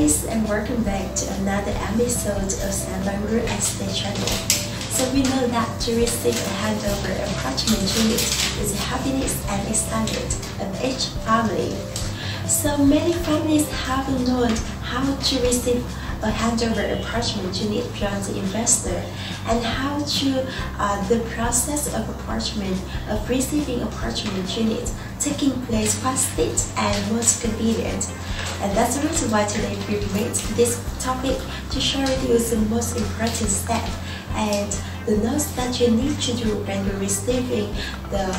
guys, and welcome back to another episode of SENVANGDATA-R&D channel. So we know that to receive a handover approachment unit is the happiness and excitement of each family. So many families haven't learned how to receive a handover approachment unit from the investor and how to the process of receiving approachment unit taking place fastest and most convenient. And that's the reason why today we made this topic to share with you the most important step and the notes that you need to do when you're receiving the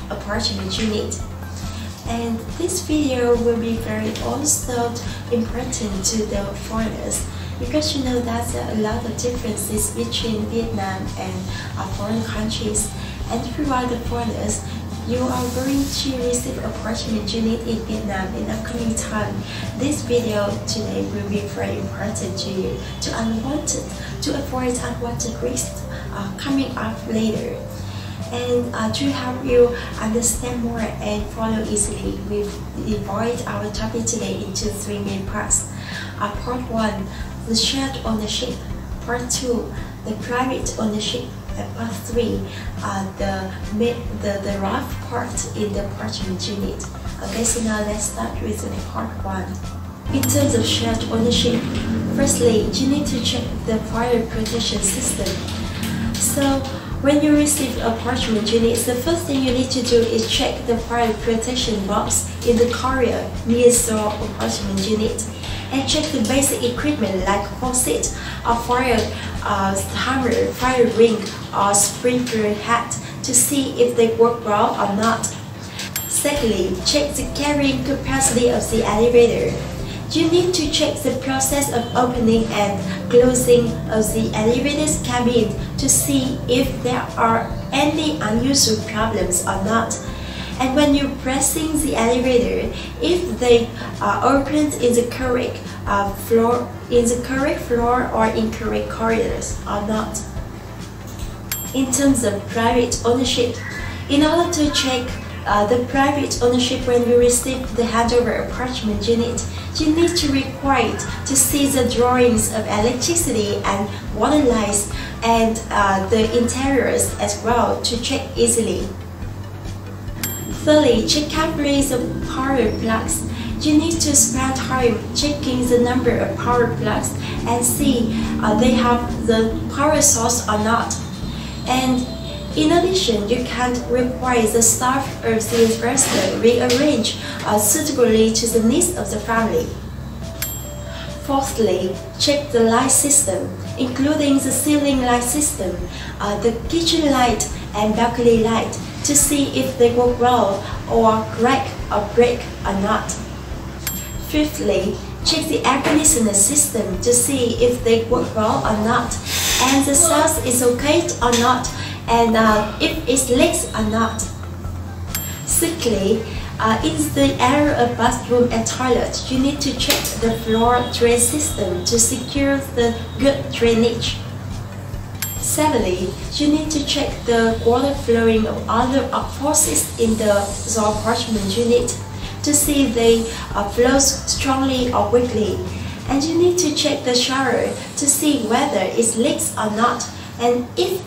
approachment unit. And this video will be very also important to the foreigners because you know that's a lot of differences between Vietnam and foreign countries. And if you are the foreigners, you are going to receive approachment unit in Vietnam in upcoming time. This video today will be very important to you to avoid unwanted risks coming up later. And to help you understand more and follow easily, we've divided our topic today into three main parts. Part 1, the shared ownership. Part 2, the private ownership. And part 3, the rough part in the approachment unit. Okay, so now let's start with part 1. In terms of shared ownership, firstly, you need to check the fire protection system. So when you receive approachment units, the first thing you need to do is check the fire protection box in the carrier near your approachment unit, and check the basic equipment like faucet, or fire hammer, fire ring, or sprinkler head to see if they work well or not. Secondly, check the carrying capacity of the elevator. You need to check the process of opening and closing of the elevator's cabin to see if there are any unusual problems or not. And when you're pressing the elevator, if they are opened in the correct floor or in correct corridors or not. In terms of private ownership, in order to check the private ownership when you receive the handover approachment unit, you need to require to see the drawings of electricity and water lines and the interiors as well to check easily. Thirdly, check carefully the power plugs. You need to spend time checking the number of power plugs and see they have the power source or not. And in addition, you can require the staff of the investor rearrange suitably to the needs of the family. Fourthly, check the light system, including the ceiling light system, the kitchen light and balcony light, to see if they work well or crack or break or not. Fifthly, check the air conditioner system to see if they work well or not, and the source is okay or not, and if it leaks or not. Sixthly, in the area of bathroom and toilet, you need to check the floor drain system to secure the good drainage. Seventhly, you need to check the water flowing of other faucets in the approachment unit to see if they flow strongly or weakly. And you need to check the shower to see whether it leaks or not. And if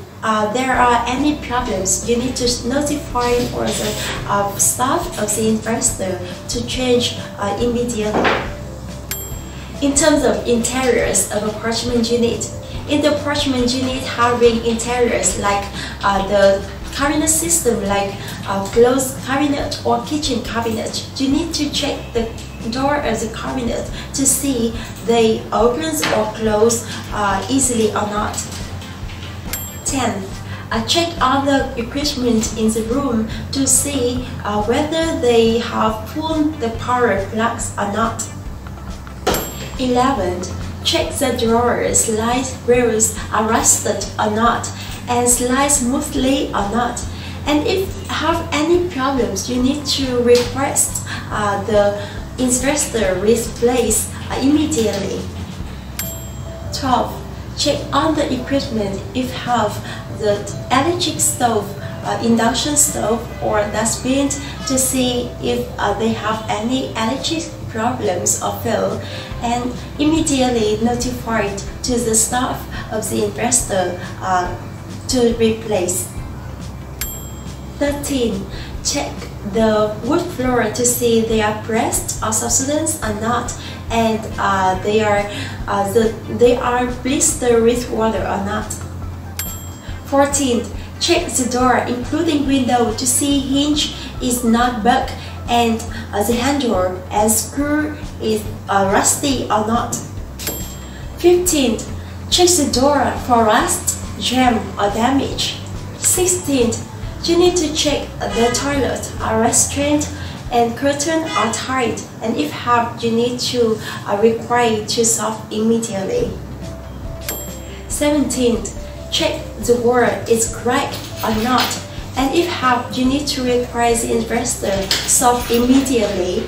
there are any problems, you need to notify or the staff of the investor to change immediately. In terms of interiors of approachment unit, in the approachment unit having interiors like the cabinet system, like closed cabinet or kitchen cabinet, you need to check the door of the cabinet to see they open or close easily or not. 10th, check all the equipment in the room to see whether they have pulled the power plugs or not. 11th, check the drawers, slide rails are rusted or not, and slide smoothly or not. And if have any problems, you need to request the investor replace immediately. 12th, check on the equipment if have the electric stove, induction stove or dustbin to see if they have any electric problems or fail, and immediately notify to the staff of the investor to replace. 13. Check the wood floor to see they are pressed or subsidence or not, and they are blistered with water or not. 14. Check the door, including window, to see hinge is not bugged and the handle and screw is rusty or not. 15. Check the door for rust, jam or damage. 16. You need to check the toilet, restraint and curtain are tight, and if have, you need to require to solve immediately. 17. Check the wall is cracked or not, and if have, you need to require the investor solve immediately,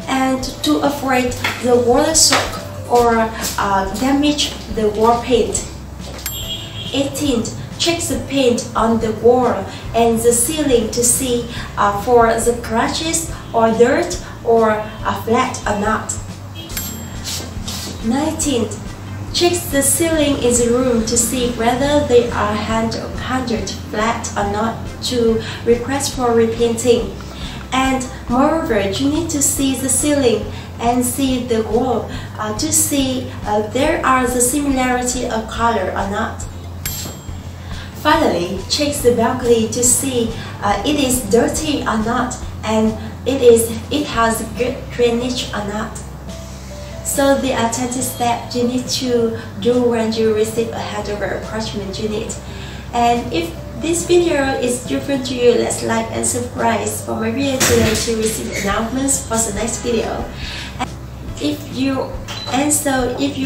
and to avoid the water soak or damage the wall paint. 18. Check the paint on the wall and the ceiling to see for the scratches or dirt or flat or not. 19. Check the ceiling in the room to see whether they are handled flat or not to request for repainting. And moreover, you need to see the ceiling and see the wall to see there are the similarity of color or not. Finally, check the balcony to see it is dirty or not, and it has good drainage or not. So there are 20 steps you need to do when you receive a handover approachment unit. And if this video is different to you, let's like and subscribe for my video today to receive announcements for the next video. If you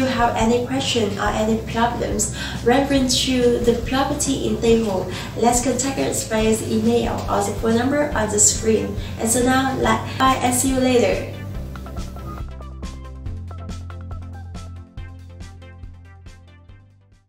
have any question or any problems reference to the property in table, let's contact us via the email or the phone number on the screen. And so now, bye and see you later.